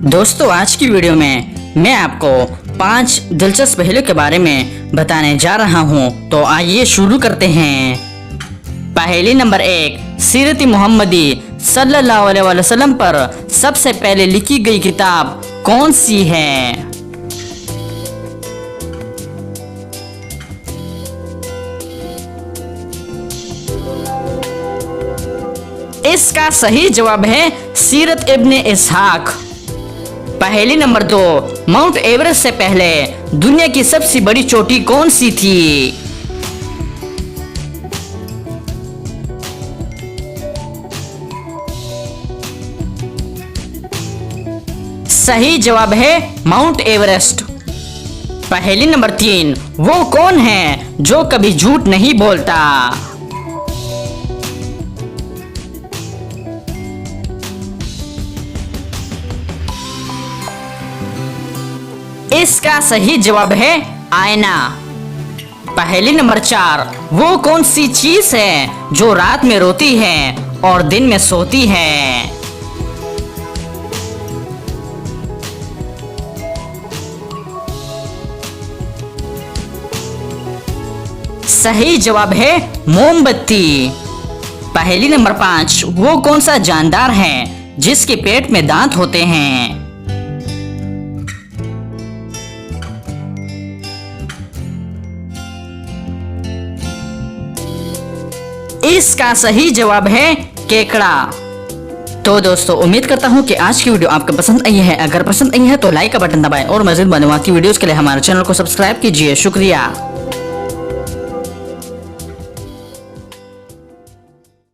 दोस्तों आज की वीडियो में मैं आपको 5 दिलचस्प पहलू के बारे में बताने जा रहा हूं, तो आइए शुरू करते हैं। पहली नंबर 1, सीरत मोहम्मदी सल्लल्लाहु अलैहि वसल्लम पर सबसे पहले लिखी गई किताब कौन सी है? इसका सही जवाब है सीरत इब्ने इसहाक। पहली नंबर 2, माउंट एवरेस्ट से पहले दुनिया की सबसे बड़ी चोटी कौन सी थी? सही जवाब है माउंट एवरेस्ट। पहली नंबर 3, वो कौन है जो कभी झूठ नहीं बोलता? इसका सही जवाब है आईना। पहली नंबर 4, वो कौन सी चीज है जो रात में रोती है और दिन में सोती है? सही जवाब है मोमबत्ती। पहली नंबर 5, वो कौन सा जानदार है जिसके पेट में दांत होते हैं? इसका सही जवाब है केकड़ा। तो दोस्तों उम्मीद करता हूं कि आज की वीडियो आपको पसंद आई है। अगर पसंद आई है तो लाइक का बटन दबाएं और मज़ीद मालूमात की वीडियोस के लिए हमारे चैनल को सब्सक्राइब कीजिए। शुक्रिया।